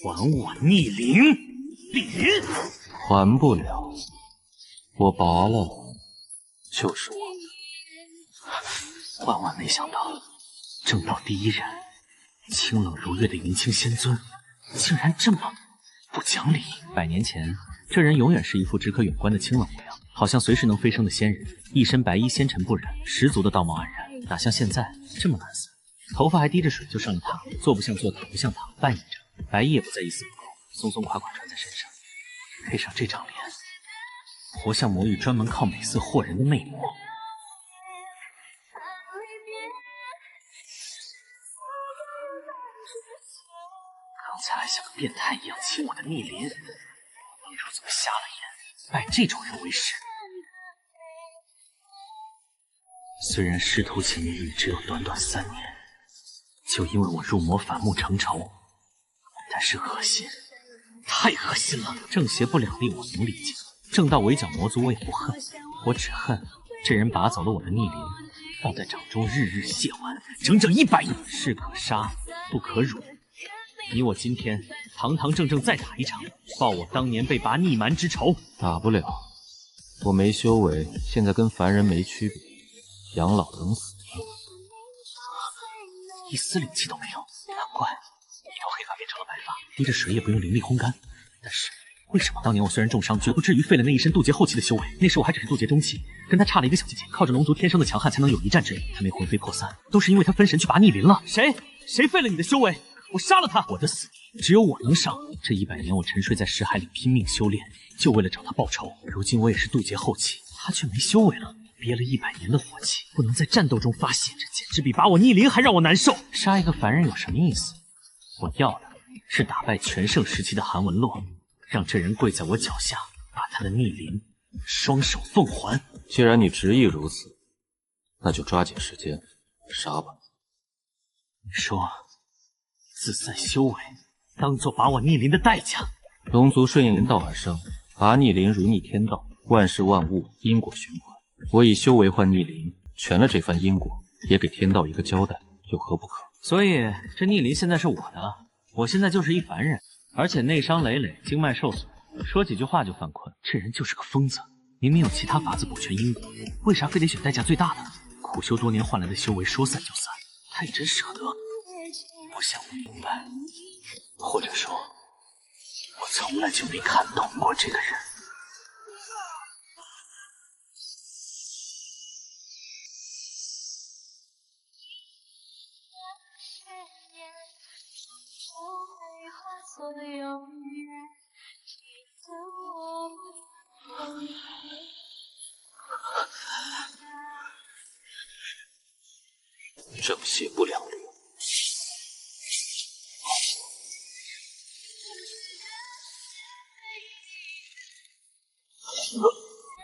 还我逆鳞！逆鳞！还不了，我拔了就是我。万万没想到，正道第一人，清冷如月的云清仙尊，竟然这么不讲理。100年前，这人永远是一副只可远观的清冷模样，好像随时能飞升的仙人，一身白衣纤尘不染，十足的道貌岸然。哪像现在这么懒散，头发还滴着水就上了堂，坐不像坐，躺不像躺，扮演着白衣也不再一丝不苟，松松垮垮穿在身上，配上这张脸，活像魔域专门靠美色惑人的魅魔。刚才还像个变态一样亲我的逆鳞，我当初怎么瞎了眼，拜这种人为师？虽然师徒情谊只有短短3年，就因为我入魔反目成仇，但是恶心，太恶心了！正邪不两立我能理解，正道围剿魔族我也不恨，我只恨这人拔走了我的逆鳞，放在掌中日日亵玩，整整100年。士可杀，不可辱。你我今天堂堂正正再打一场，报我当年被拔逆蛮之仇。打不了，我没修为，现在跟凡人没区别，养老等死。一丝灵气都没有，难怪一头黑发变成了白发，滴着水也不用灵力烘干。但是为什么当年我虽然重伤，绝不至于废了那一身渡劫后期的修为？那时我还只是渡劫中期，跟他差了一个小节，靠着龙族天生的强悍才能有一战之力。他没魂飞魄散，都是因为他分神去拔逆鳞了。谁废了你的修为？我杀了他！我的死敌只有我能伤。这100年我沉睡在识海里拼命修炼，就为了找他报仇。如今我也是渡劫后期，他却没修为了。憋了100年的火气，不能在战斗中发泄，这简直比拔我逆鳞还让我难受。杀一个凡人有什么意思？我要的是打败全盛时期的韩文洛，让这人跪在我脚下，把他的逆鳞双手奉还。既然你执意如此，那就抓紧时间杀吧。你说自散修为，当做拔我逆鳞的代价？龙族顺应人道而生，拔逆鳞如逆天道，万事万物因果循环。我以修为换逆鳞，全了这番因果，也给天道一个交代，有何不可？所以这逆鳞现在是我的，我现在就是一凡人，而且内伤累累，经脉受损，说几句话就犯困。这人就是个疯子，明明有其他法子补全因果，为啥非得选代价最大的？苦修多年换来的修为说散就散，他也真舍得。不想不明白，或者说，我从来就没看懂过这个人。正邪不两立。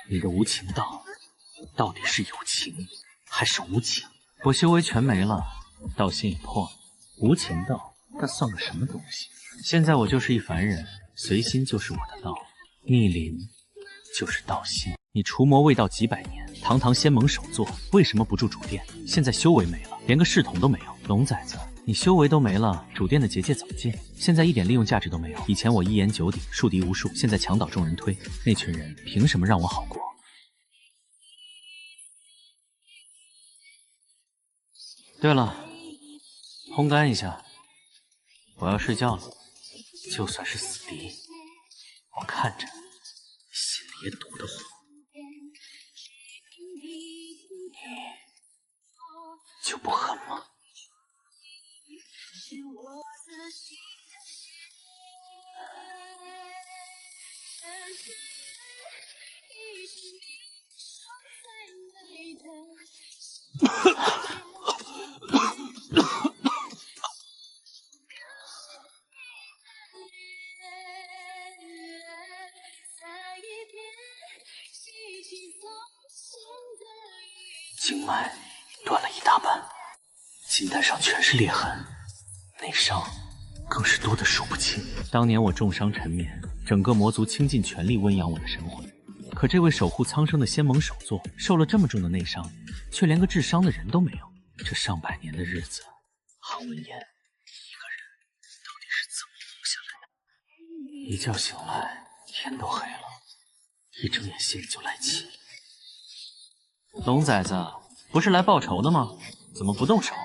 你的无情道到底是有情还是无情？我修为全没了，道心也破了，无情道那算个什么东西？现在我就是一凡人，随心就是我的道，逆鳞就是道心。你除魔未到几百年，堂堂仙盟首座，为什么不住主殿？现在修为没了，连个侍统都没有。龙崽子，你修为都没了，主殿的结界怎么进？现在一点利用价值都没有。以前我一言九鼎，树敌无数，现在墙倒众人推，那群人凭什么让我好过？对了，烘干一下，我要睡觉了。就算是死敌，我看着心里也堵得慌。你就不恨吗？经脉断了一大半，筋带上全是裂痕，内伤更是多得数不清。当年我重伤沉眠，整个魔族倾尽全力温养我的神魂，可这位守护苍生的仙盟首座受了这么重的内伤，却连个治伤的人都没有。这上百年的日子，韩文嫣一个人到底是怎么活下来的？一觉醒来，天都黑了，一睁眼心里就来气。龙崽子，不是来报仇的吗？怎么不动手？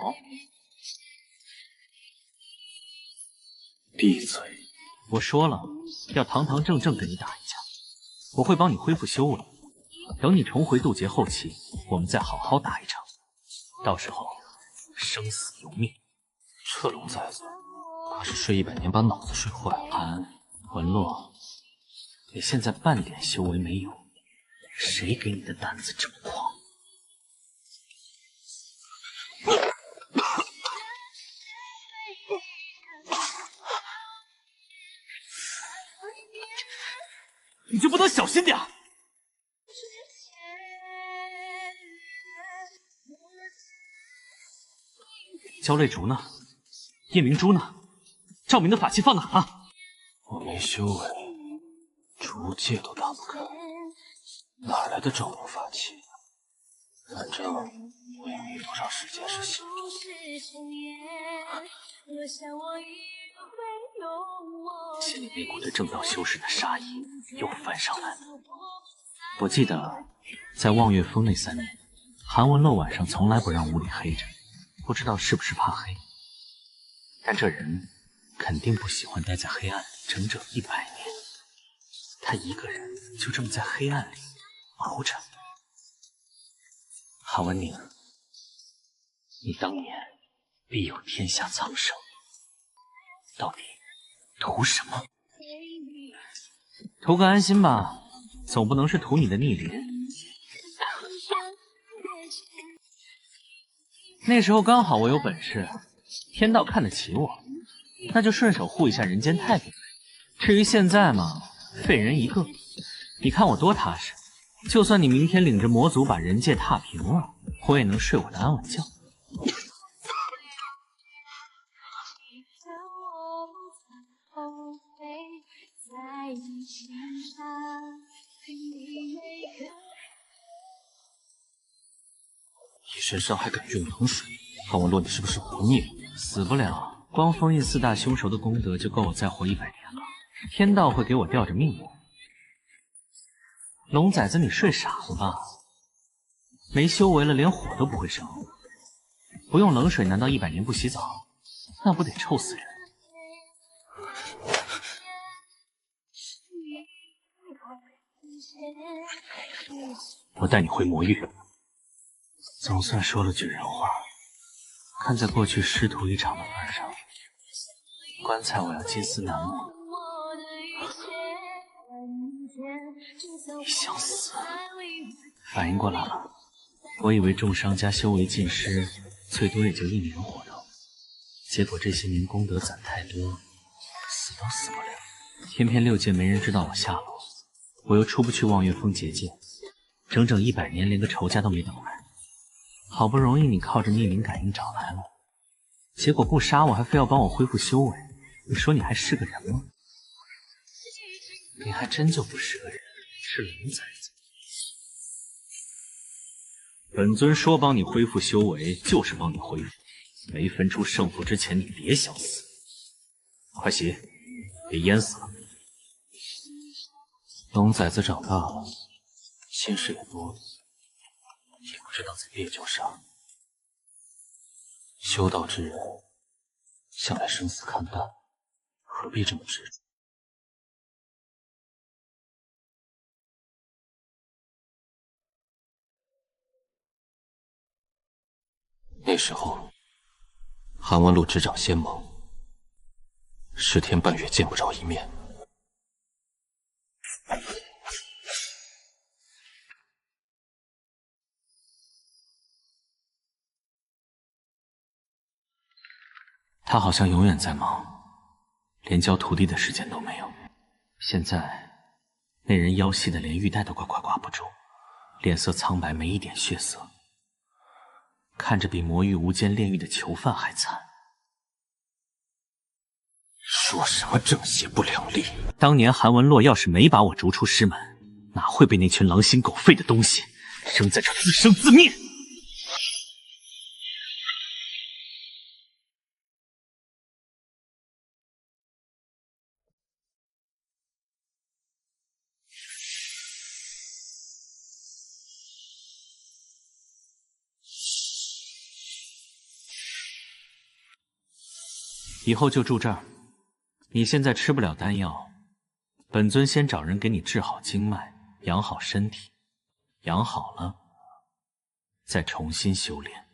闭嘴！我说了，要堂堂正正跟你打一架，我会帮你恢复修为，等你重回渡劫后期，我们再好好打一场，到时候生死由命。这龙崽子，怕是睡100年把脑子睡坏了。韩文洛，你现在半点修为没有，谁给你的胆子这么狂？你就不能小心点？焦泪竹呢？夜明珠呢？赵明的法器放哪了？我没修为，竹戒都打不开，哪来的赵明法器？反正我也迷不上时间是行的。心里那股对正道修士的杀意又翻上来了。我记得在望月峰那3年，韩文洛晚上从来不让屋里黑着，不知道是不是怕黑。但这人肯定不喜欢待在黑暗里整整100年，他一个人就这么在黑暗里熬着。韩文宁，你当年必有天下苍生，到底图什么？图个安心吧，总不能是图你的逆鳞。那时候刚好我有本事，天道看得起我，那就顺手护一下人间太平。至于现在嘛，废人一个，你看我多踏实。就算你明天领着魔族把人界踏平了，我也能睡我的安稳觉。一身伤还敢用冷水？韩文洛，你是不是活腻了？死不了，光封印4大凶手的功德就够我再活100年了。天道会给我吊着命的。龙崽子，你睡傻了吧？没修为了，连火都不会生。不用冷水，难道100年不洗澡？那不得臭死人？我带你回魔域。总算说了句人话。看在过去师徒一场的份上，棺材我要金丝楠木。你想死？反应过来了，我以为重伤加修为尽失，最多也就1年活头，结果这些年功德攒太多，死都死不了。偏偏6界没人知道我下落，我又出不去望月峰结界，整整100年连个仇家都没等来。好不容易你靠着逆鳞感应找来了，结果不杀我还非要帮我恢复修为，你说你还是个人吗？你还真就不是个人，是龙崽子。本尊说帮你恢复修为，就是帮你恢复，没分出胜负之前，你别想死。快洗，别淹死了。龙崽子长大了，心事也多了，也不知道在别扭啥。修道之人，向来生死看淡，何必这么执着？那时候，韩文路执掌仙盟，10天半月见不着一面。他好像永远在忙，连教徒弟的时间都没有。现在，那人腰细的连玉带都快挂不住，脸色苍白，没一点血色，看着比魔域无间炼狱的囚犯还惨。说什么正邪不两立？当年韩文洛要是没把我逐出师门，哪会被那群狼心狗肺的东西扔在这自生自灭？以后就住这儿。你现在吃不了丹药，本尊先找人给你治好经脉，养好身体，养好了，再重新修炼。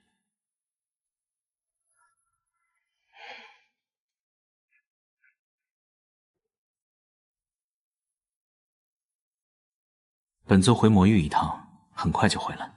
本尊回魔域一趟，很快就回来。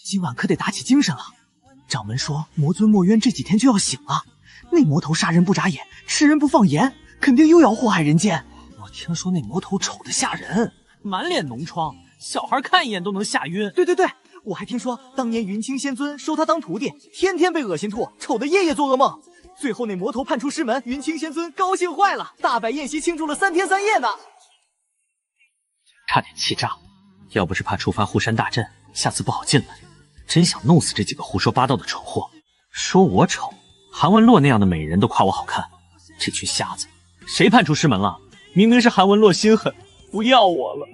今晚可得打起精神了。掌门说魔尊墨渊这几天就要醒了，那魔头杀人不眨眼，吃人不放盐，肯定又要祸害人间。我听说那魔头丑得吓人，满脸脓疮，小孩看一眼都能吓晕。对，我还听说当年云清仙尊收他当徒弟，天天被恶心吐，丑得夜夜做噩梦。最后那魔头叛出师门，云清仙尊高兴坏了，大摆宴席庆祝了3天3夜呢。差点气炸，要不是怕触发护山大阵，下次不好进来。真想弄死这几个胡说八道的丑货！说我丑，韩文洛那样的美人都夸我好看，这群瞎子！谁叛出师门了？明明是韩文洛心狠，不要我了。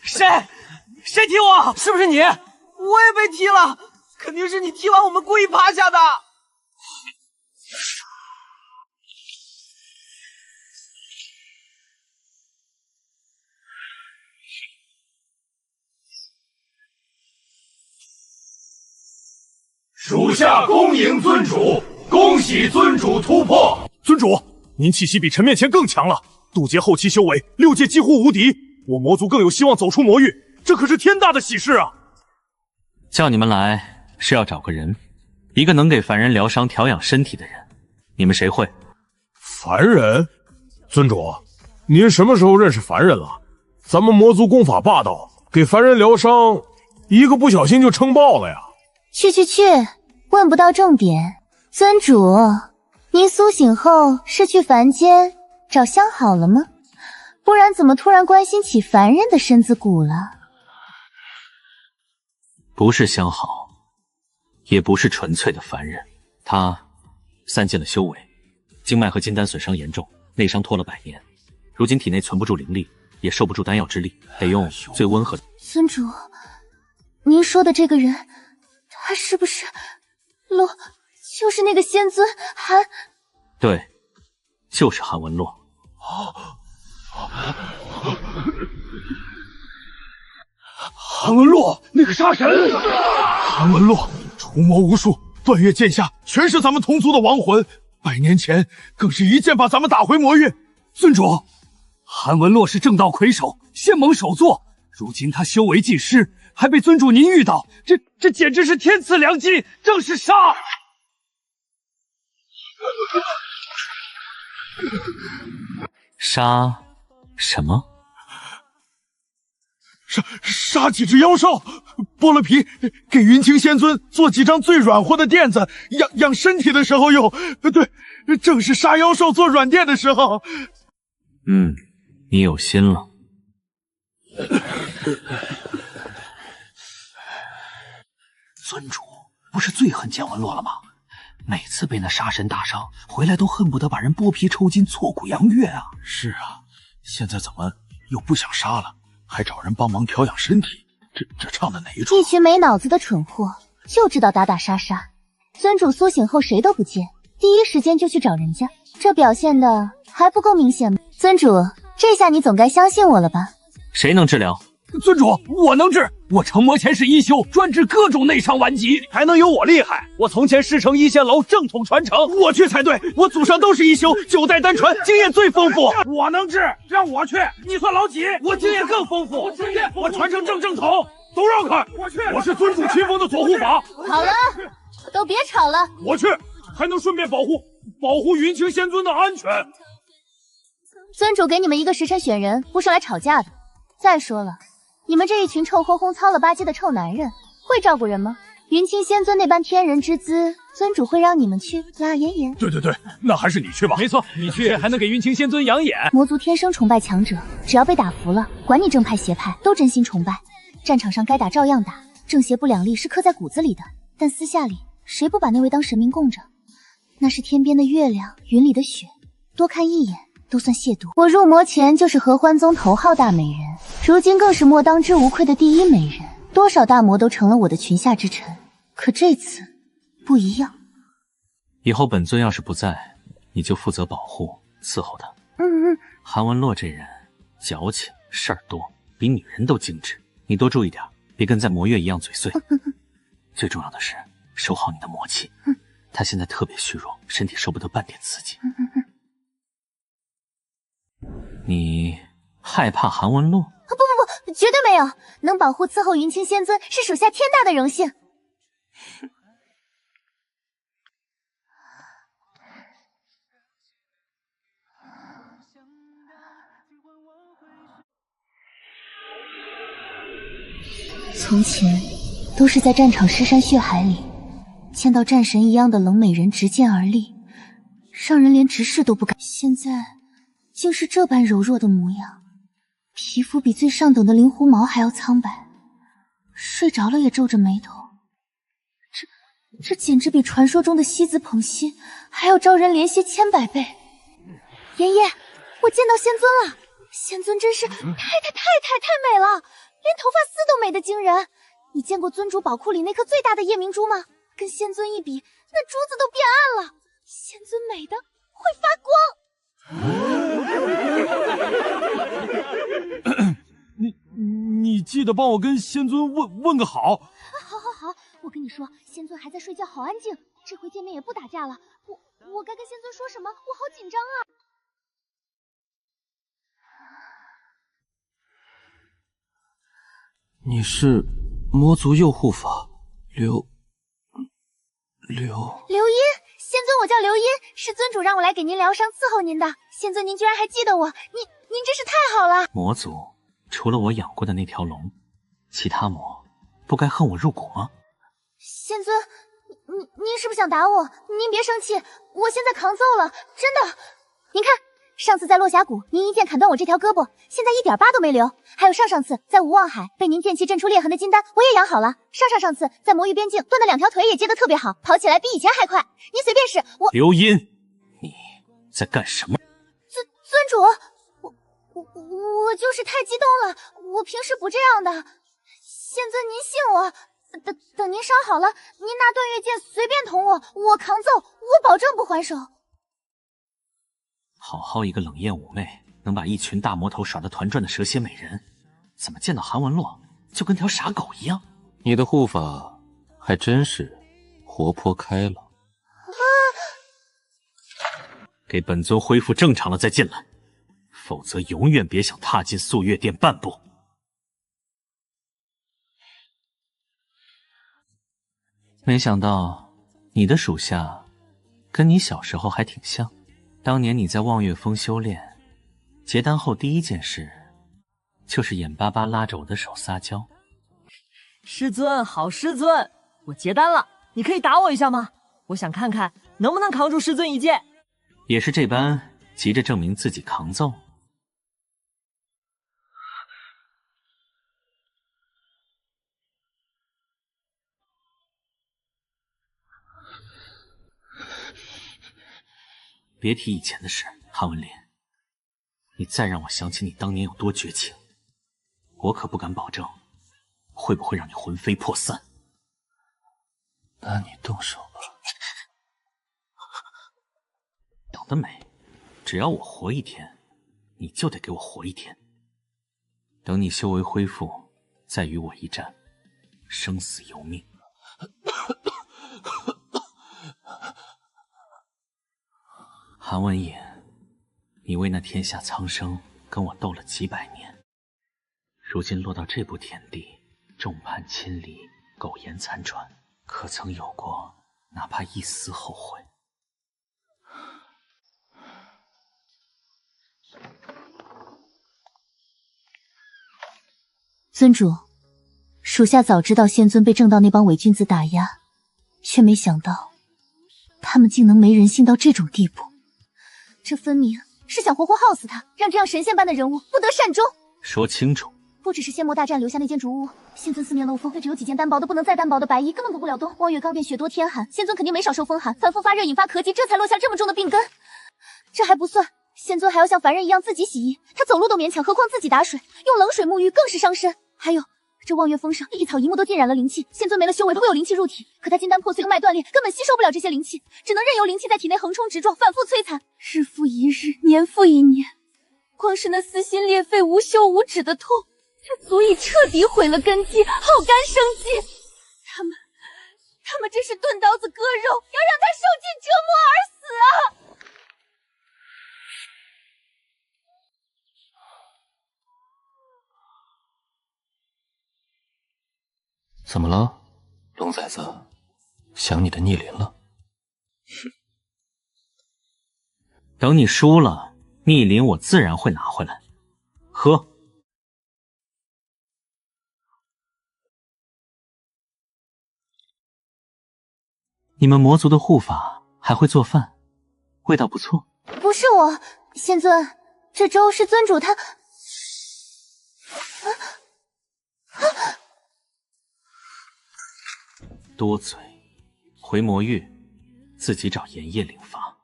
谁踢我？是不是你？我也被踢了，肯定是你踢完我们故意趴下的。属下恭迎尊主，恭喜尊主突破。尊主，您气息比陈面前更强了，渡劫后期修为，6阶几乎无敌，我魔族更有希望走出魔域，这可是天大的喜事啊！叫你们来是要找个人，一个能给凡人疗伤调养身体的人，你们谁会？凡人？尊主，您什么时候认识凡人了？咱们魔族功法霸道，给凡人疗伤，一个不小心就撑爆了呀！去，问不到重点。尊主，您苏醒后是去凡间找相好了吗？不然怎么突然关心起凡人的身子骨了？不是相好，也不是纯粹的凡人，他散尽了修为，经脉和金丹损伤严重，内伤拖了100年，如今体内存不住灵力，也受不住丹药之力，得用最温和的。尊主，您说的这个人，他是不是就是那个仙尊韩？对，就是韩文洛。韩文洛，那个杀神！韩文洛除魔无数，断月剑下全是咱们同族的亡魂，100年前更是一剑把咱们打回魔域。尊主，韩文洛是正道魁首，仙盟首座，如今他修为尽失，还被尊主您遇到，这简直是天赐良机，正是杀！杀什么？杀几只妖兽，剥了皮，给云清仙尊做几张最软和的垫子，养身体的时候用。对，正是杀妖兽做软垫的时候。你有心了。尊主不是最恨姜文洛了吗？每次被那杀神打伤，回来都恨不得把人剥皮抽筋，挫骨扬月啊！是啊，现在怎么又不想杀了，还找人帮忙调养身体？这唱的哪一出？一群没脑子的蠢货，就知道打打杀杀。尊主苏醒后谁都不见，第一时间就去找人家，这表现的还不够明显吗？尊主，这下你总该相信我了吧？谁能治疗？尊主，我能治，我成魔前是一休，专治各种内伤顽疾，还能有我厉害？我从前师承一仙楼，正统传承，我去才对，我祖上都是一休，9代单传，经验最丰富。我能治，让我去，你算老几？我经验更丰富，我传承正统，都让开！我去，我是尊主亲封的左护法。好了，都别吵了，我去，还能顺便保护云清仙尊的安全。尊主给你们一个时辰选人，不是来吵架的。再说了，你们这一群臭烘烘、糙了吧唧的臭男人，会照顾人吗？云清仙尊那般天人之姿，尊主会让你们去拉妍妍？对，那还是你去吧。没错，你去还能给云清仙尊养眼。魔族天生崇拜强者，只要被打服了，管你正派邪派，都真心崇拜。战场上该打照样打，正邪不两立是刻在骨子里的。但私下里，谁不把那位当神明供着？那是天边的月亮，云里的雪，多看一眼都算亵渎。我入魔前就是合欢宗头号大美人，如今更是莫当之无愧的第一美人，多少大魔都成了我的裙下之臣。可这次不一样。以后本尊要是不在，你就负责保护伺候他。韩文洛这人矫情，事儿多，比女人都精致。你多注意点，别跟在魔月一样嘴碎。最重要的是守好你的魔气。他现在特别虚弱，身体受不得半点刺激。你害怕韩文洛？不，绝对没有。能保护伺候云清仙尊是属下天大的荣幸。从前都是在战场尸山血海里，见到战神一样的冷美人执剑而立，让人连直视都不敢。现在竟是这般柔弱的模样，皮肤比最上等的灵狐毛还要苍白，睡着了也皱着眉头。这简直比传说中的西子捧心还要招人怜惜千百倍。妍妍，我见到仙尊了，仙尊真是太美了，连头发丝都美得惊人。你见过尊主宝库里那颗最大的夜明珠吗？跟仙尊一比，那珠子都变暗了。仙尊美的会发光。你记得帮我跟仙尊问个好。好，我跟你说，仙尊还在睡觉，好安静。这回见面也不打架了。我该跟仙尊说什么？我好紧张啊。你是魔族右护法刘音，仙尊，我叫刘音，是尊主让我来给您疗伤伺候您的。仙尊您居然还记得我，您真是太好了。魔族除了我养过的那条龙，其他魔不该恨我入骨吗？仙尊，您是不是想打我？您别生气，我现在扛揍了，真的。您看，上次在落峡谷，您一剑砍断我这条胳膊，现在一点疤都没留。还有上次在无望海被您剑气震出裂痕的金丹，我也养好了。上次在魔域边境断的2条腿也接得特别好，跑起来比以前还快。您随便试。刘音，你在干什么？尊主，我就是太激动了，我平时不这样的。仙尊您信我，等您伤好了，您拿断月剑随便捅我，我扛揍，我保证不还手。好好一个冷艳妩媚，能把一群大魔头耍得团转的蛇蝎美人，怎么见到韩文洛就跟条傻狗一样？你的护法还真是活泼开朗。给本尊恢复正常了再进来，否则永远别想踏进素月殿半步。没想到你的属下跟你小时候还挺像。当年你在望月峰修炼，结丹后第一件事就是眼巴巴拉着我的手撒娇。师尊，好师尊，我结丹了，你可以打我一下吗？我想看看能不能扛住师尊一剑。也是这般急着证明自己扛揍。别提以前的事，韩文林，你再让我想起你当年有多绝情，我可不敢保证会不会让你魂飞魄散。那你动手吧。懂得没？只要我活一天，你就得给我活一天。等你修为恢复，再与我一战，生死由命。韩文隐，你为那天下苍生跟我斗了几百年，如今落到这步田地，众叛亲离，苟延残喘，可曾有过哪怕一丝后悔？尊主，属下早知道仙尊被正道那帮伪君子打压，却没想到他们竟能没人性到这种地步。这分明是想活活耗死他，让这样神仙般的人物不得善终。说清楚。不只是仙魔大战留下那间竹屋，仙尊四面漏风，只有几件单薄的不能再单薄的白衣，根本补不了冬。望月刚便雪多天寒，仙尊肯定没少受风寒，反复发热引发咳疾，这才落下这么重的病根。这还不算，仙尊还要像凡人一样自己洗衣，他走路都勉强，何况自己打水，用冷水沐浴更是伤身。还有这望月峰上一草一木都浸染了灵气，仙尊没了修为会有灵气入体，可他金丹破碎，经脉断裂，根本吸收不了这些灵气，只能任由灵气在体内横冲直撞，反复摧残，日复一日，年复一年。光是那撕心裂肺、无休无止的痛，这足以彻底毁了根基，耗干生机。他们这是钝刀子割肉，要让他受尽折磨而死啊！怎么了，龙崽子？想你的逆鳞了？等你输了，逆鳞我自然会拿回来。喝。你们魔族的护法还会做饭，味道不错。不是我，仙尊，这粥是尊主他。多嘴，回魔域，自己找盐业领罚。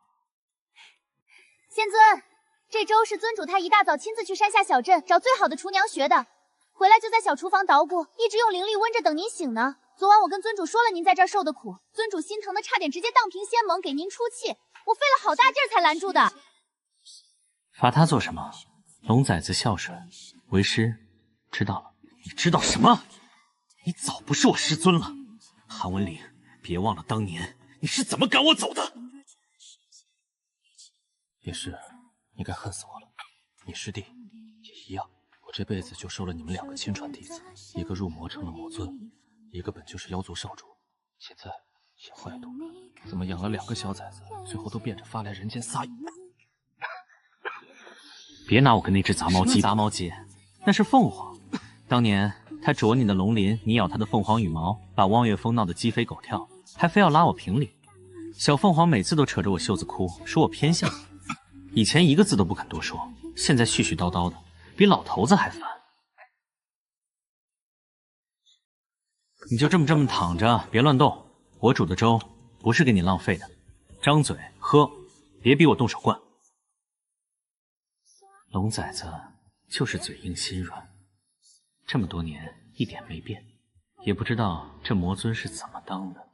仙尊，这粥是尊主他一大早亲自去山下小镇找最好的厨娘学的，回来就在小厨房捣鼓，一直用灵力温着等您醒呢。昨晚我跟尊主说了您在这儿受的苦，尊主心疼的差点直接荡平仙盟给您出气，我费了好大劲儿才拦住的。罚他做什么？龙崽子孝顺，为师知道了。你知道什么？你早不是我师尊了。韩文玲，别忘了当年你是怎么赶我走的。也是，你该恨死我了。你师弟也一样，我这辈子就收了你们2个亲传弟子，一个入魔成了魔尊，一个本就是妖族少主，现在也坏赌了，怎么养了2个小崽子，最后都变着法来人间撒野。别拿我跟那只杂毛鸡，那是凤凰。当年他啄你的龙鳞，你咬他的凤凰羽毛，把望月峰闹得鸡飞狗跳，还非要拉我评理。小凤凰每次都扯着我袖子哭，说我偏向你。以前一个字都不肯多说，现在絮絮叨叨的，比老头子还烦。你就这么躺着，别乱动。我煮的粥不是给你浪费的，张嘴喝，别逼我动手灌。龙崽子就是嘴硬心软，这么多年一点没变，也不知道这魔尊是怎么当的。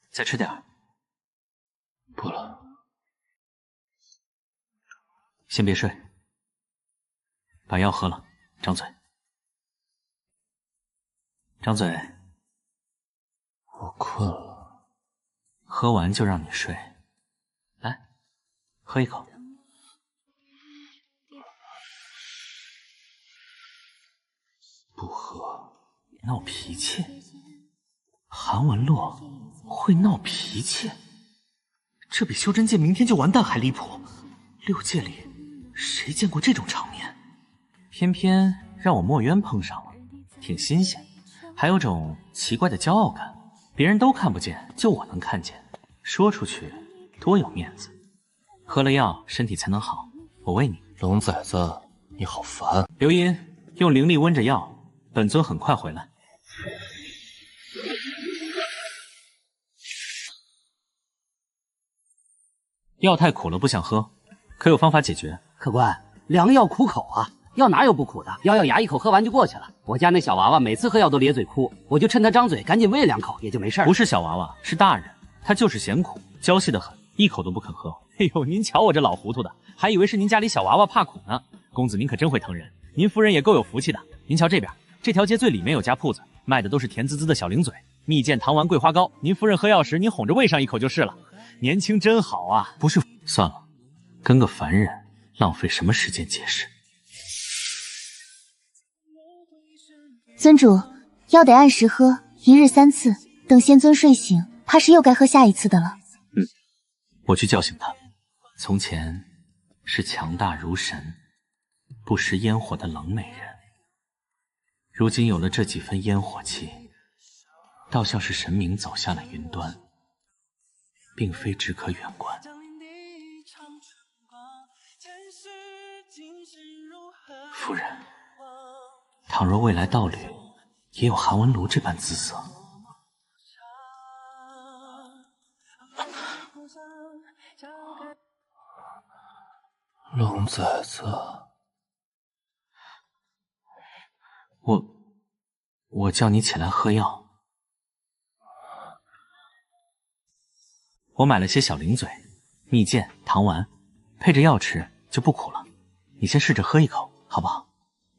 再吃点儿。不了。先别睡，把药喝了，张嘴。张嘴。我困了。喝完就让你睡。来，喝一口。不喝。闹脾气？韩文洛会闹脾气？这比修真界明天就完蛋还离谱。6界里谁见过这种场面？偏偏让我墨渊碰上了，挺新鲜，还有种奇怪的骄傲感。别人都看不见，就我能看见，说出去多有面子。喝了药，身体才能好。我喂你。龙崽子，你好烦。刘音，用灵力温着药，本尊很快回来。药太苦了，不想喝，可有方法解决？客官，良药苦口啊，药哪有不苦的？咬咬牙一口喝完就过去了。我家那小娃娃每次喝药都咧嘴哭，我就趁他张嘴赶紧喂2口，也就没事了。不是小娃娃，是大人，他就是嫌苦，娇气得很，一口都不肯喝。哎呦，您瞧我这老糊涂的，还以为是您家里小娃娃怕苦呢。公子您可真会疼人，您夫人也够有福气的。您瞧这边，这条街最里面有家铺子，卖的都是甜滋滋的小零嘴，蜜饯、糖丸、桂花糕。您夫人喝药时，您哄着喂上一口就是了。年轻真好啊！不是，算了，跟个凡人浪费什么时间解释？尊主，药得按时喝，1日3次。等仙尊睡醒，怕是又该喝下一次的了。我去叫醒他。从前是强大如神、不食烟火的冷美人，如今有了这几分烟火气，倒像是神明走下了云端，并非只可远观。夫人，倘若未来道侣也有韩文庐这般姿色，龙崽子，我叫你起来喝药。我买了些小零嘴、蜜饯、糖丸，配着药吃就不苦了。你先试着喝一口，好不好？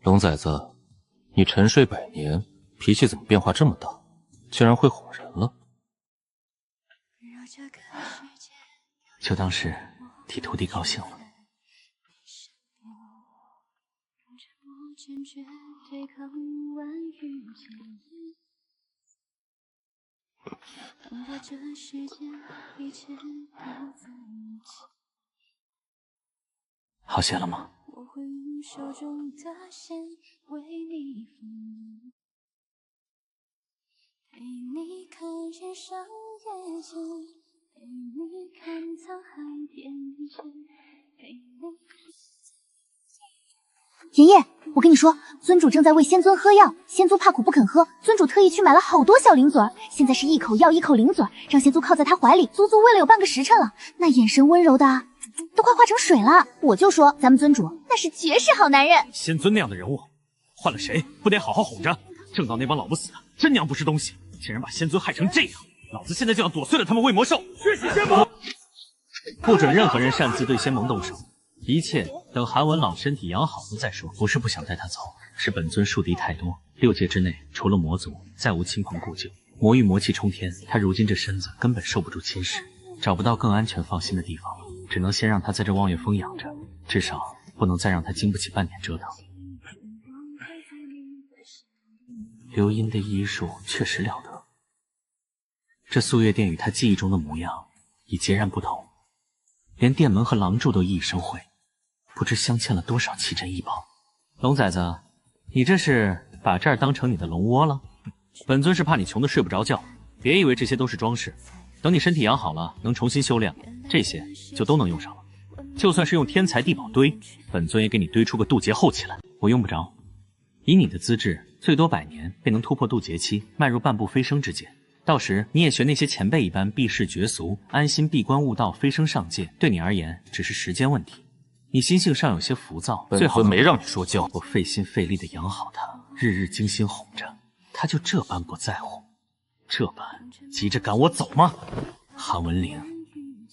龙崽子，你沉睡100年，脾气怎么变化这么大？竟然会哄人了？就当是替徒弟高兴了。好些了吗？爷爷，我跟你说，尊主正在为仙尊喝药，仙尊怕苦不肯喝，尊主特意去买了好多小零嘴儿，现在是一口药一口零嘴儿，让仙尊靠在他怀里，足足喂了有半个时辰了，那眼神温柔的都快化成水了。我就说咱们尊主那是绝世好男人。仙尊那样的人物，换了谁不得好好哄着？正道那帮老不死的，真娘不是东西，竟然把仙尊害成这样，老子现在就要剁碎了他们喂魔兽！血洗仙盟！不准任何人擅自对仙盟动手。一切等韩文朗身体养好了再说。不是不想带他走，是本尊树敌太多，6界之内除了魔族，再无亲朋故旧。魔域魔气冲天，他如今这身子根本受不住侵蚀，找不到更安全放心的地方了，只能先让他在这望月峰养着，至少不能再让他经不起半点折腾。流音的医术确实了得，这素月殿与他记忆中的模样已截然不同，连殿门和廊柱都熠熠生辉，不知镶嵌了多少奇珍异宝。龙崽子，你这是把这儿当成你的龙窝了？本尊是怕你穷得睡不着觉，别以为这些都是装饰，等你身体养好了，能重新修炼，这些就都能用上了。就算是用天材地宝堆，本尊也给你堆出个渡劫后期来。我用不着，以你的资质，最多100年便能突破渡劫期，迈入半步飞升之界。到时你也学那些前辈一般避世绝俗，安心闭关悟道，飞升上界，对你而言只是时间问题。你心性上有些浮躁，本尊没让你说教。我费心费力的养好他，日日精心哄着，他就这般不在乎，这般急着赶我走吗？韩文玲，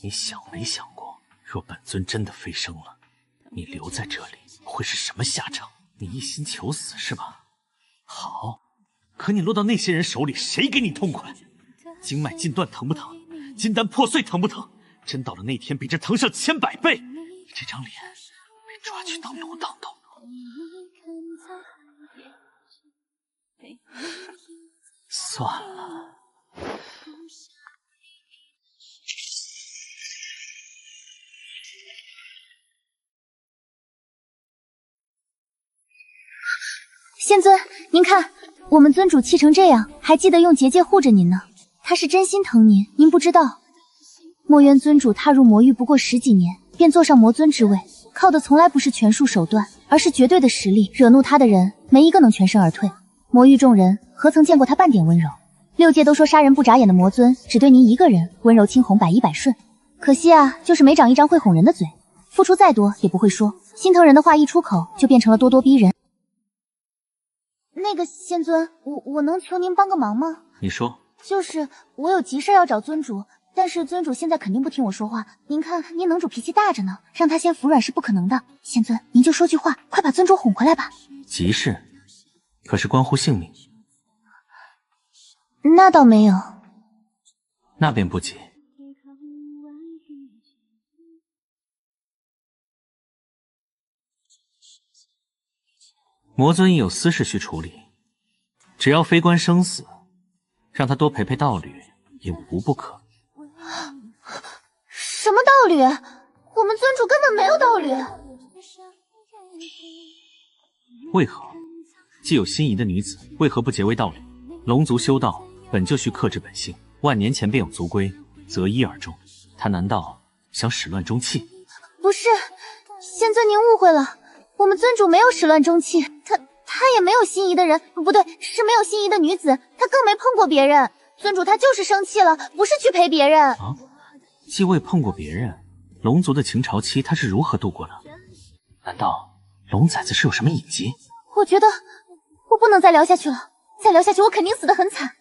你想没想过，若本尊真的飞升了，你留在这里会是什么下场？你一心求死是吧？好，可你落到那些人手里，谁给你痛快？经脉尽断疼不疼？金丹破碎疼不疼？真到了那天，比这疼上千百倍。你这张脸被抓去当游荡斗算了。仙尊，您看，我们尊主气成这样，还记得用结界护着您呢。他是真心疼您，您不知道。墨渊尊主踏入魔域不过10几年，便坐上魔尊之位，靠的从来不是权术手段，而是绝对的实力。惹怒他的人，没一个能全身而退。魔域众人何曾见过他半点温柔？6界都说杀人不眨眼的魔尊，只对您一个人温柔轻红，百依百顺。可惜啊，就是没长一张会哄人的嘴，付出再多也不会说，心疼人的话一出口就变成了咄咄逼人。那个仙尊，我能求您帮个忙吗？你说。就是我有急事要找尊主，但是尊主现在肯定不听我说话。您看，您能主脾气大着呢，让他先服软是不可能的。仙尊，您就说句话，快把尊主哄回来吧。急事，可是关乎性命。那倒没有。那便不急。魔尊亦有私事需处理，只要非关生死，让他多陪陪道侣也无不可。什么道侣？我们尊主根本没有道理。为何？既有心仪的女子，为何不结为道侣？龙族修道本就需克制本性，万年前便有族规，择一而终。他难道想始乱终弃？不是，仙尊您误会了，我们尊主没有始乱终弃，他也没有心仪的人，不对，是没有心仪的女子，他更没碰过别人。尊主他就是生气了，不是去陪别人。啊，既未碰过别人，龙族的情潮期他是如何度过的？难道龙崽子是有什么隐疾？我觉得我不能再聊下去了，再聊下去我肯定死得很惨。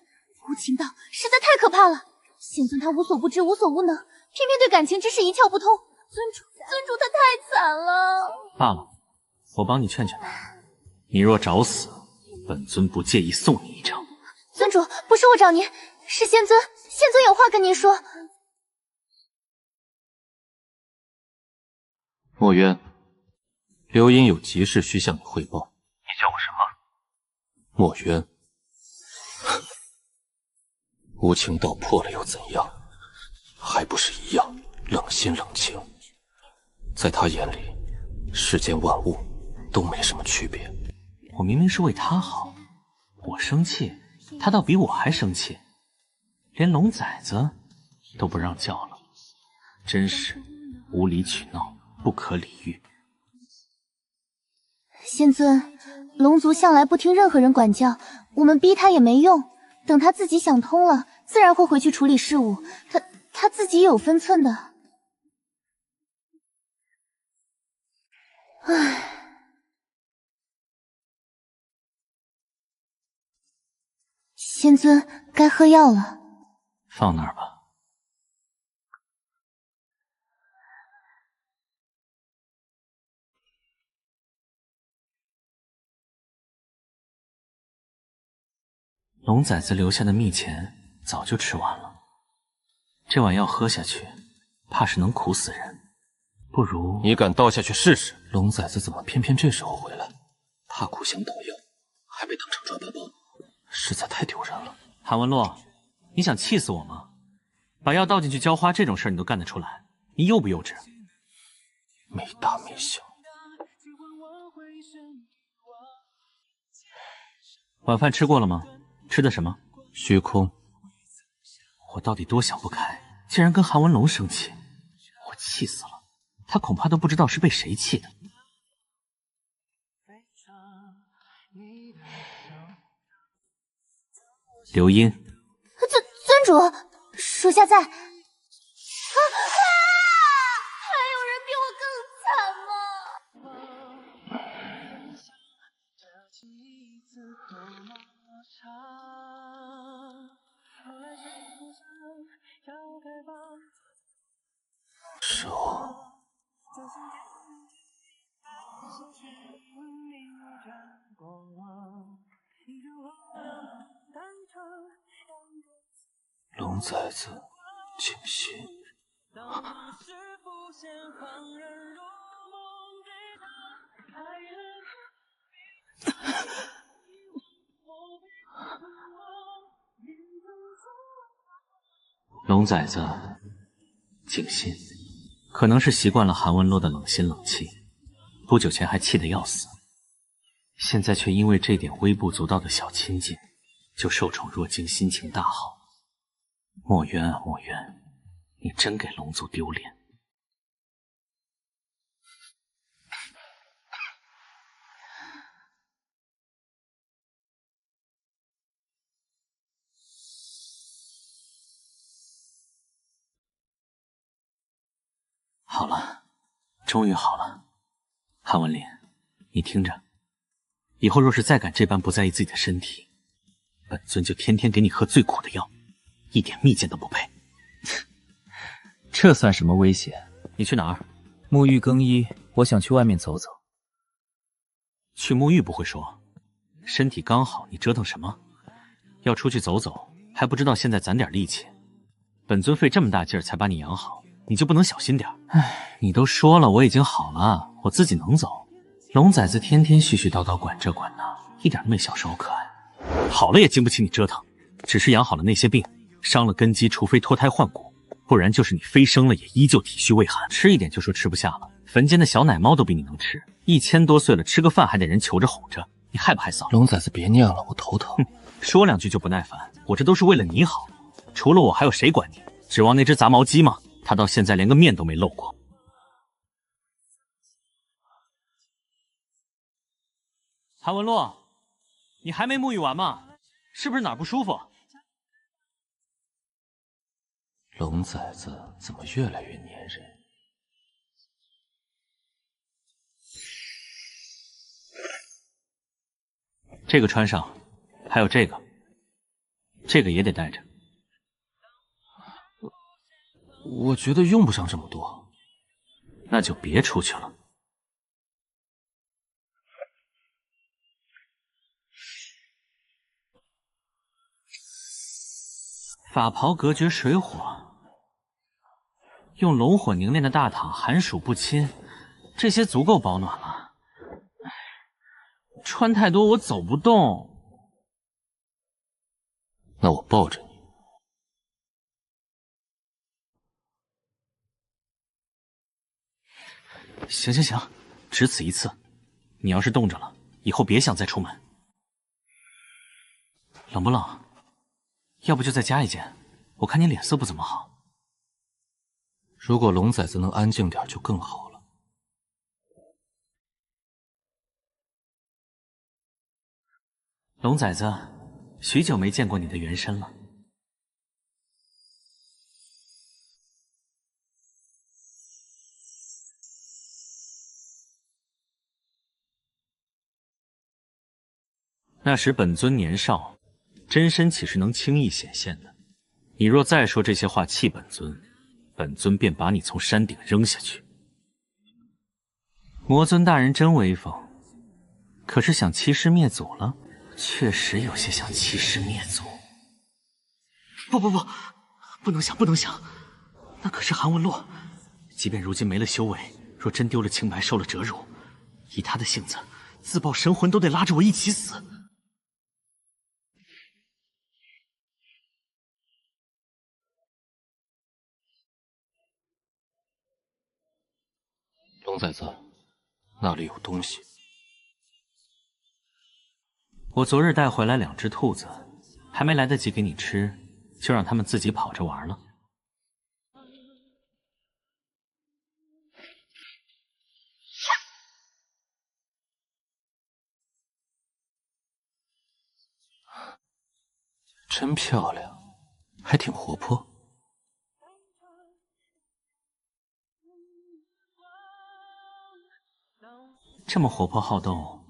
无情道实在太可怕了，仙尊他无所不知，无所无能，偏偏对感情之事一窍不通。尊主他太惨了。罢了，我帮你劝劝他。你若找死，本尊不介意送你一程。尊主，不是我找您，是仙尊有话跟您说。墨渊，刘英有急事需向你汇报。你叫我什么？墨渊。无情道破了又怎样？还不是一样，冷心冷情。在他眼里，世间万物都没什么区别。我明明是为他好，我生气，他倒比我还生气，连龙崽子都不让叫了，真是无理取闹，不可理喻。仙尊，龙族向来不听任何人管教，我们逼他也没用，等他自己想通了，自然会回去处理事务，他自己也有分寸的。唉。仙尊，该喝药了。放那儿吧。龙崽子留下的蜜钱早就吃完了，这碗药喝下去，怕是能苦死人。不如你敢倒下去试试？龙崽子怎么偏偏这时候回来？怕苦想倒药，还被当成抓包包。实在太丢人了。韩文洛，你想气死我吗？把药倒进去浇花这种事你都干得出来，你幼不幼稚？没大没小。晚饭吃过了吗？吃的什么？虚空。我到底多想不开，竟然跟韩文龙生气，我气死了。他恐怕都不知道是被谁气的。刘英，尊主，属下在。还有人比我更惨吗？手。龙崽子，静心。龙崽子，静心。可能是习惯了韩文洛的冷心冷气，不久前还气得要死，现在却因为这点微不足道的小亲近，就受宠若惊，心情大好。墨渊啊墨渊，你真给龙族丢脸。好了，终于好了。韩文林，你听着，以后若是再敢这般不在意自己的身体，本尊就天天给你喝最苦的药，一点蜜饯都不配。这算什么威胁？你去哪儿？沐浴更衣，我想去外面走走。去沐浴不会说，身体刚好，你折腾什么？要出去走走，还不知道现在攒点力气。本尊费这么大劲儿才把你养好，你就不能小心点？唉，你都说了我已经好了，我自己能走。龙崽子天天絮絮叨叨管这管那，一点都没小时候可爱。好了也经不起你折腾，只是养好了那些病，伤了根基，除非脱胎换骨，不然就是你飞升了也依旧体虚畏寒，吃一点就说吃不下了。坟间的小奶猫都比你能吃，1000多岁了，吃个饭还得人求着哄着，你害不害臊？龙崽子别念了，我头疼。说2句就不耐烦，我这都是为了你好，除了我还有谁管你？指望那只杂毛鸡吗？它到现在连个面都没露过。韩文洛，你还没沐浴完吗？是不是哪儿不舒服？龙崽子怎么越来越粘人？这个穿上，还有这个也得带着。我觉得用不上这么多，那就别出去了。法袍隔绝水火，用龙火凝练的大淌寒暑不侵，这些足够保暖了。穿太多我走不动。那我抱着你。行，只此一次。你要是冻着了，以后别想再出门。冷不冷？要不就再加一件，我看你脸色不怎么好。如果龙崽子能安静点就更好了。龙崽子，许久没见过你的原身了。那时本尊年少，真身岂是能轻易显现的？你若再说这些话气本尊，本尊便把你从山顶扔下去。魔尊大人真威风，可是想欺师灭祖了？确实有些想欺师灭祖。不能想，那可是韩文洛。即便如今没了修为，若真丢了清白，受了折辱，以他的性子，自爆神魂都得拉着我一起死。龙崽子，那里有东西。我昨日带回来2只兔子，还没来得及给你吃，就让它们自己跑着玩了。真漂亮，还挺活泼。这么活泼好动，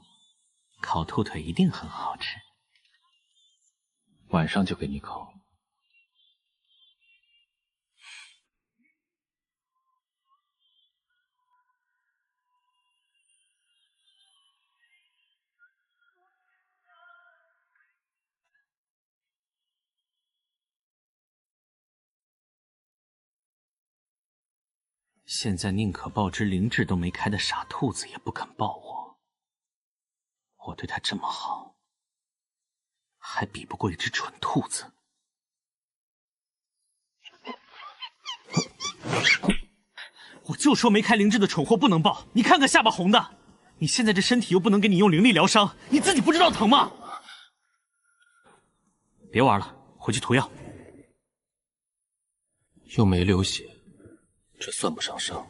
烤兔腿一定很好吃。晚上就给你烤。现在宁可抱只灵智都没开的傻兔子，也不肯抱我。我对它这么好，还比不过一只蠢兔子。我就说没开灵智的蠢货不能抱，你看看下巴红的。你现在这身体又不能给你用灵力疗伤，你自己不知道疼吗？别玩了，回去涂药。又没流血，这算不上伤，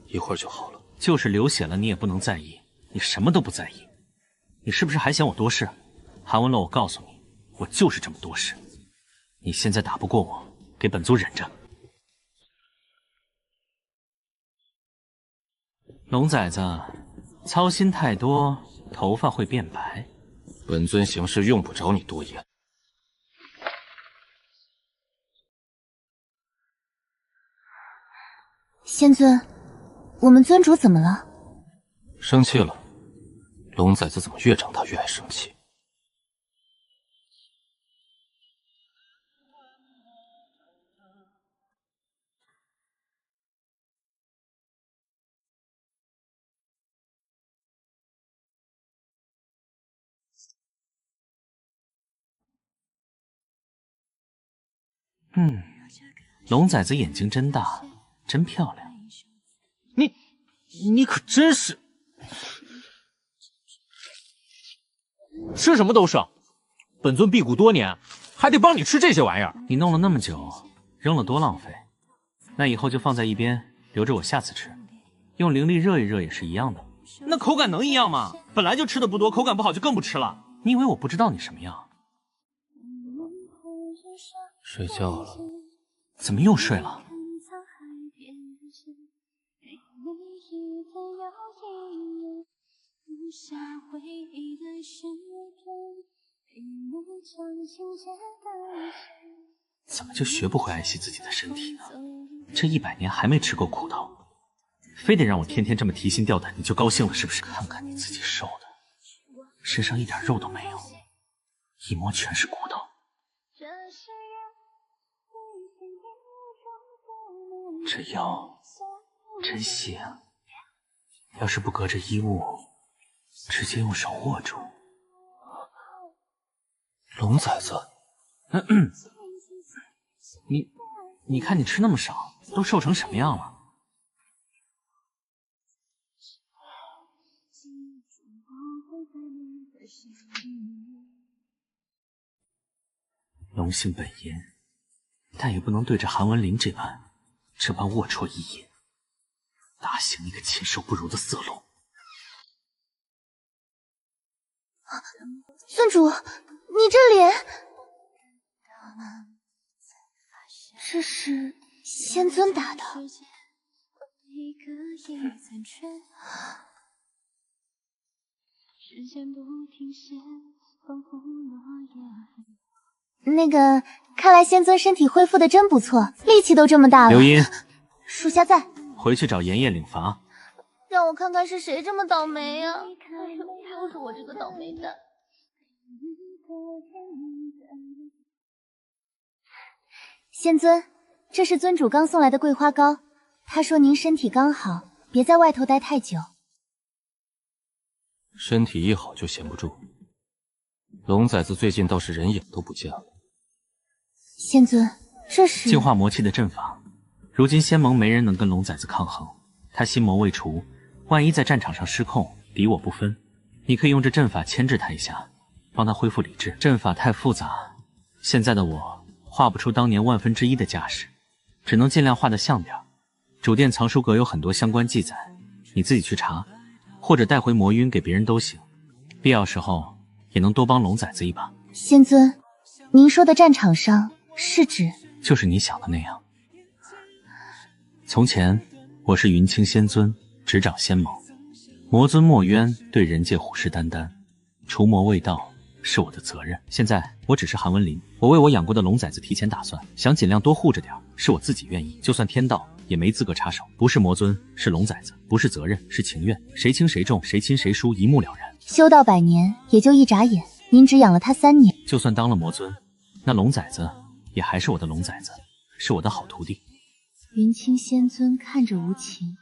一会儿就好了。就是流血了，你也不能在意，你什么都不在意。你是不是还嫌我多事？韩文洛，我告诉你，我就是这么多事。你现在打不过我，给本尊忍着。龙崽子，操心太多，头发会变白。本尊行事用不着你多言。仙尊，我们尊主怎么了？生气了。龙崽子怎么越长大越爱生气？龙崽子眼睛真大，真漂亮。你可真是吃什么都剩。本尊辟谷多年，还得帮你吃这些玩意儿。你弄了那么久，扔了多浪费。那以后就放在一边，留着我下次吃。用灵力热一热也是一样的。那口感能一样吗？本来就吃的不多，口感不好就更不吃了。你以为我不知道你什么样？睡觉了。怎么又睡了？怎么就学不会爱惜自己的身体呢？这100年还没吃够苦头，非得让我天天这么提心吊胆，你就高兴了是不是？看看你自己瘦的，身上一点肉都没有，一摸全是骨头。这腰真细啊！要是不隔着衣物，直接用手握住。龙崽子，你看你吃那么少，都瘦成什么样了？龙性本阴，但也不能对着韩文林这般龌龊一眼，打醒一个禽兽不如的色龙。尊主，你这脸，这是仙尊打的。那个，看来仙尊身体恢复的真不错，力气都这么大了。刘音，属下在。回去找炎夜领罚。让我看看是谁这么倒霉呀！哎呦，都是我这个倒霉蛋。仙尊，这是尊主刚送来的桂花糕，他说您身体刚好，别在外头待太久。身体一好就闲不住。龙崽子最近倒是人影都不见了。仙尊，这是净化魔气的阵法，如今仙盟没人能跟龙崽子抗衡，他心魔未除，万一在战场上失控，敌我不分，你可以用这阵法牵制他一下，帮他恢复理智。阵法太复杂，现在的我画不出当年1/1000的架势，只能尽量画得像点。主殿藏书阁有很多相关记载，你自己去查，或者带回魔晕给别人都行，必要时候也能多帮龙崽子一把。仙尊，您说的战场上是指？就是你想的那样。从前我是云清仙尊，执掌仙盟，魔尊墨渊对人界虎视眈眈，除魔卫道是我的责任。现在我只是韩文林，我为我养过的龙崽子提前打算，想尽量多护着点，是我自己愿意。就算天道也没资格插手，不是魔尊是龙崽子，不是责任是情愿，谁轻谁重，谁亲谁疏，一目了然。修道100年也就一眨眼，您只养了他3年。就算当了魔尊，那龙崽子也还是我的龙崽子，是我的好徒弟。云清仙尊看着无情，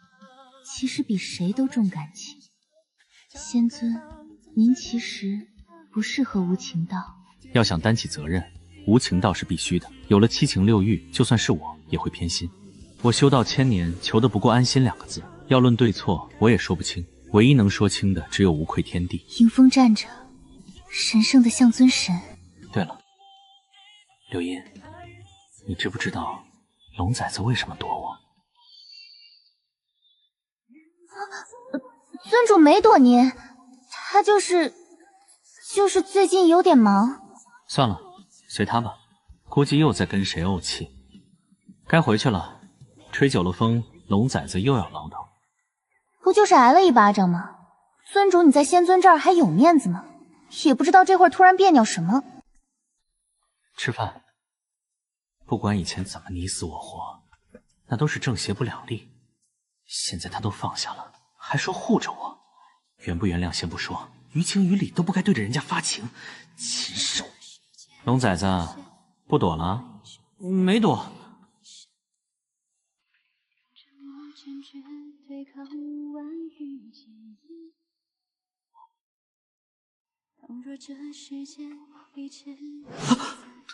其实比谁都重感情。仙尊，您其实不适合无情道。要想担起责任，无情道是必须的。有了7情6欲，就算是我也会偏心。我修道1000年，求的不过安心2个字。要论对错，我也说不清，唯一能说清的只有无愧天地。迎风站着，神圣的像尊神。对了，刘音，你知不知道龙崽子为什么躲我？尊主没躲您，他就是最近有点忙。算了，随他吧，估计又在跟谁怄气。该回去了，吹久了风，龙崽子又要唠叨。不就是挨了一巴掌吗？尊主你在仙尊这儿还有面子吗？也不知道这会儿突然别扭什么。吃饭。不管以前怎么你死我活，那都是正邪不两立。现在他都放下了，还说护着我，原不原谅先不说，于情于理都不该对着人家发情，禽兽！龙崽子，不躲了？没躲。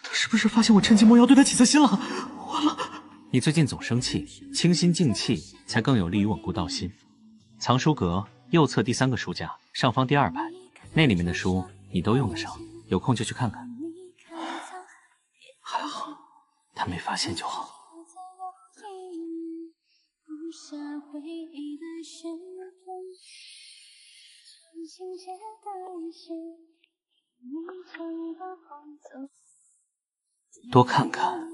他是不是发现我趁机魔瑶对他起色心了？完了！你最近总生气，清心静气才更有利于稳固道心。藏书阁右侧第3个书架，上方第2排，那里面的书你都用得上，有空就去看看。还好，他没发现就好。多看看，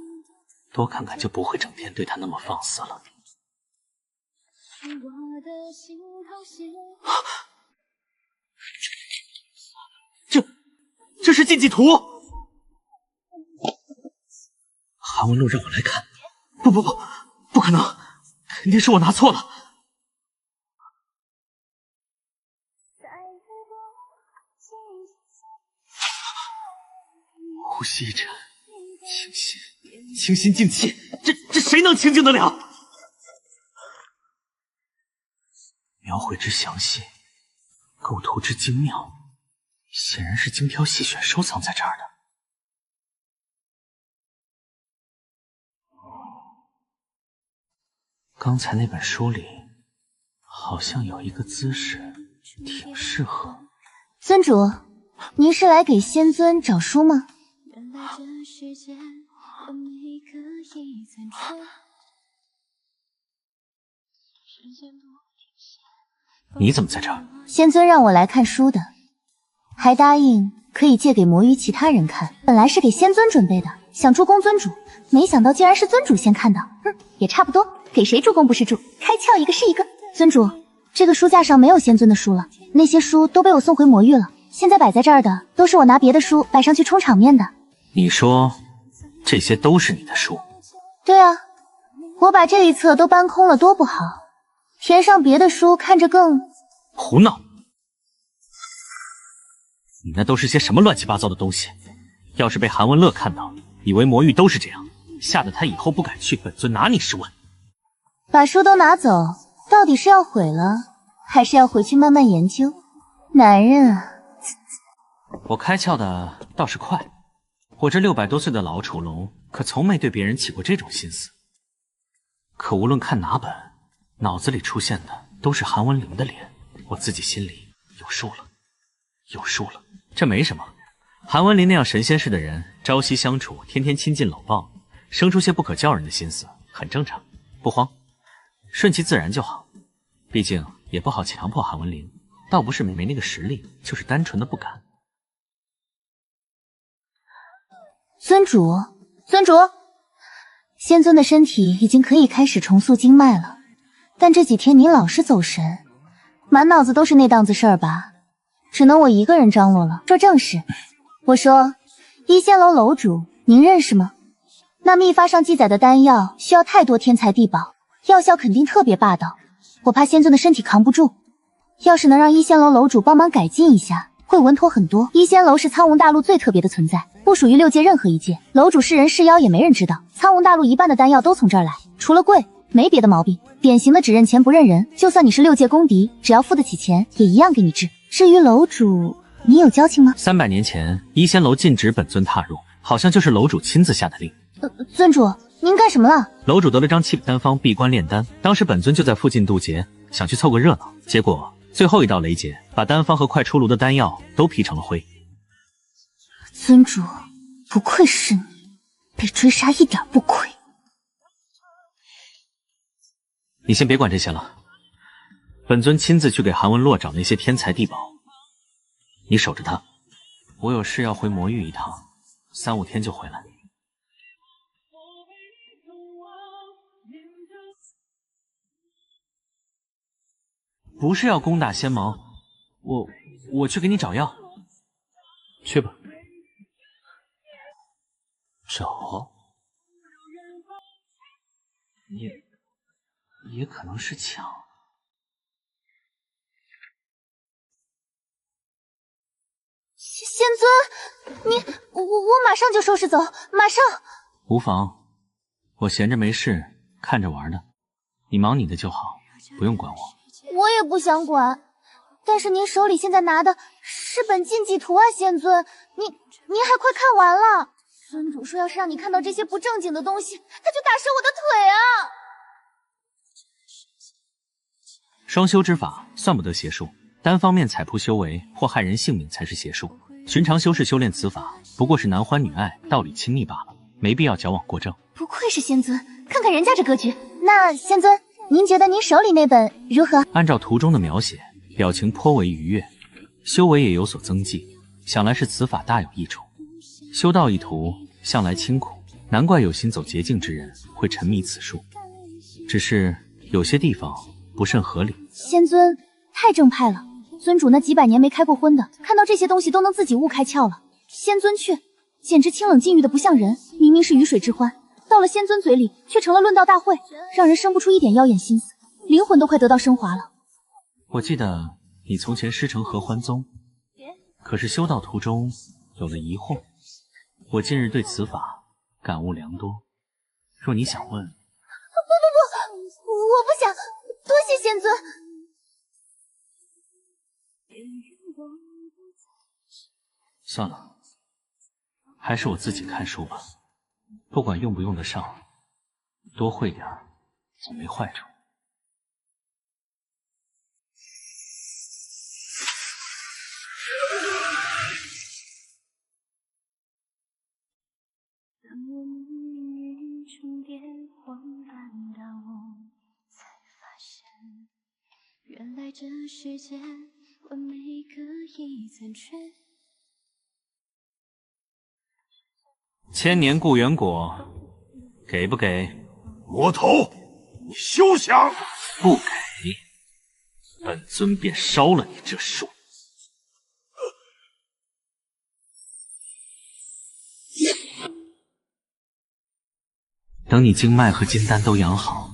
多看看，就不会整天对他那么放肆了。这是禁忌图。韩文录让我来看，不可能，肯定是我拿错了。呼吸一禅，清心静气，这谁能清静得了？描绘之详细，构图之精妙，显然是精挑细选收藏在这儿的。刚才那本书里好像有一个姿势挺适合。尊主，您是来给仙尊找书吗？你怎么在这儿？仙尊让我来看书的，还答应可以借给魔域其他人看。本来是给仙尊准备的，想助攻尊主，没想到竟然是尊主先看到。也差不多，给谁助攻不是助，开窍一个是一个。尊主，这个书架上没有仙尊的书了，那些书都被我送回魔域了。现在摆在这儿的都是我拿别的书摆上去充场面的。你说这些都是你的书？对啊，我把这一册都搬空了多不好，填上别的书看着更……胡闹！你那都是些什么乱七八糟的东西？要是被韩文乐看到，以为魔域都是这样，吓得他以后不敢去，本尊拿你是问。把书都拿走，到底是要毁了，还是要回去慢慢研究？男人啊！我开窍的倒是快，我这600多岁的老楚龙可从没对别人起过这种心思。可无论看哪本，脑子里出现的都是韩文林的脸，我自己心里有数了。这没什么，韩文林那样神仙似的人，朝夕相处，天天亲近搂抱，生出些不可教人的心思，很正常，不慌，顺其自然就好。毕竟也不好强迫韩文林，倒不是没那个实力，就是单纯的不敢。尊主，仙尊的身体已经可以开始重塑经脉了，但这几天您老是走神，满脑子都是那档子事儿吧？只能我一个人张罗了。说正事，我说一仙楼楼主您认识吗？那秘发上记载的丹药需要太多天材地宝，药效肯定特别霸道，我怕仙尊的身体扛不住。要是能让一仙楼楼主帮忙改进一下，会稳妥很多。一仙楼是苍梧大陆最特别的存在，不属于6界任何一界，楼主是人是妖也没人知道。苍梧大陆一半的丹药都从这儿来，除了贵没别的毛病，典型的只认钱不认人。就算你是6界公敌，只要付得起钱，也一样给你治。至于楼主，你有交情吗？300年前，一仙楼禁止本尊踏入，好像就是楼主亲自下的令。尊主，您干什么了？楼主得了张7品丹方，闭关炼丹。当时本尊就在附近渡劫，想去凑个热闹，结果最后一道雷劫，把丹方和快出炉的丹药都劈成了灰。尊主，不愧是你，被追杀一点不亏。你先别管这些了，本尊亲自去给韩文洛找那些天材地宝，你守着他。我有事要回魔域一趟，3、5天就回来。不是要攻打仙盟，我去给你找药。去吧。找？也可能是抢。仙尊，我马上就收拾走，马上。无妨，我闲着没事看着玩的，你忙你的就好，不用管我。我也不想管，但是您手里现在拿的是本禁忌图啊，仙尊，您还快看完了。尊主说，要是让你看到这些不正经的东西，他就打折我的腿啊！双修之法算不得邪术，单方面踩扑修为或害人性命才是邪术。寻常修士修炼此法，不过是男欢女爱、道理亲密罢了，没必要矫枉过正。不愧是仙尊，看看人家这格局。那仙尊，您觉得您手里那本如何？按照图中的描写，表情颇为愉悦，修为也有所增进，想来是此法大有益处。修道一途，向来清苦，难怪有心走捷径之人会沉迷此术。只是有些地方不甚合理。仙尊太正派了，尊主那几百年没开过荤的，看到这些东西都能自己悟开窍了。仙尊却简直清冷禁欲的不像人，明明是鱼水之欢，到了仙尊嘴里却成了论道大会，让人生不出一点妖艳心思，灵魂都快得到升华了。我记得你从前师承合欢宗，可是修道途中有了疑惑。我近日对此法感悟良多，若你想问……不，我不想，多谢仙尊。算了，还是我自己看书吧。不管用不用得上，多会点儿总没坏处。当我命运重叠荒诞到我才发现，原来这世间完美可以残缺。千年故园果，给不给？魔头，你休想！不给，本尊便烧了你这树。等你经脉和金丹都养好，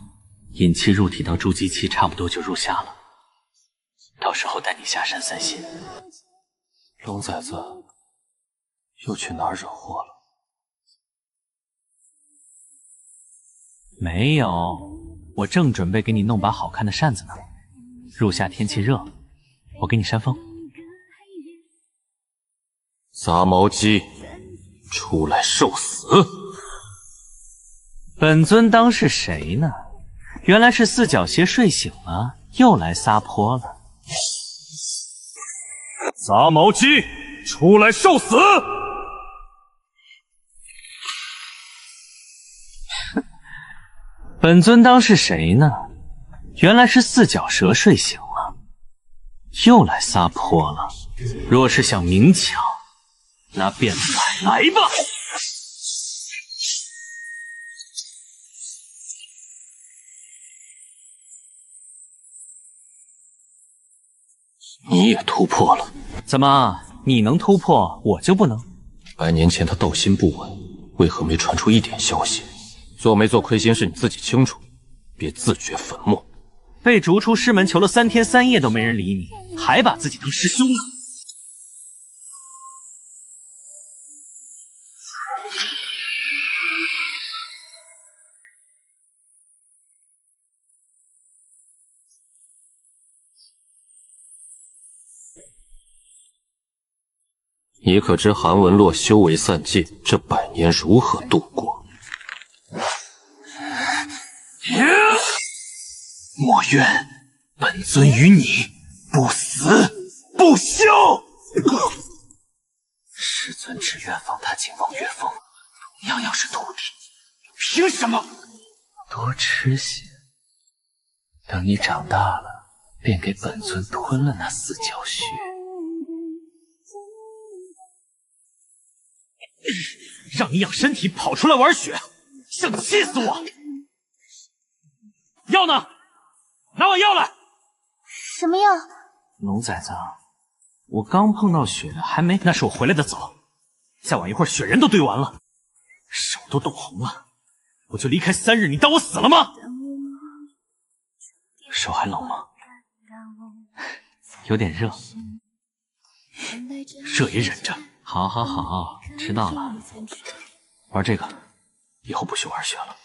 引气入体到筑基期差不多就入夏了。到时候带你下山散心。龙崽子又去哪儿惹祸了？没有，我正准备给你弄把好看的扇子呢。入夏天气热，我给你扇风。杂毛鸡，出来受死！本尊当是谁呢？原来是四角邪睡醒了，又来撒泼了。杂毛鸡，出来受死！本尊当是谁呢？原来是四脚蛇睡醒了，又来撒泼了。若是想明抢，那便来吧！你也突破了？怎么，你能突破，我就不能？100年前他道心不稳，为何没传出一点消息？做没做亏心事你自己清楚，别自掘坟墓。被逐出师门求了3天3夜都没人理你，还把自己当师兄呢。你可知韩文洛修为散尽，这100年如何度过？墨渊，本尊与你不死不休。师尊只愿放他进望月峰，同样要是徒弟，凭什么？多吃些，等你长大了，便给本尊吞了那四角穴。让你养身体跑出来玩血，想气死我！药呢？拿碗药来！什么药？龙崽子，我刚碰到血，还没……那是我回来的早，再晚一会儿，雪人都堆完了，手都冻红了。我就离开3日，你当我死了吗？手还冷吗？有点热，热也忍着。好，好，好，知道了。玩这个，以后不许玩血了。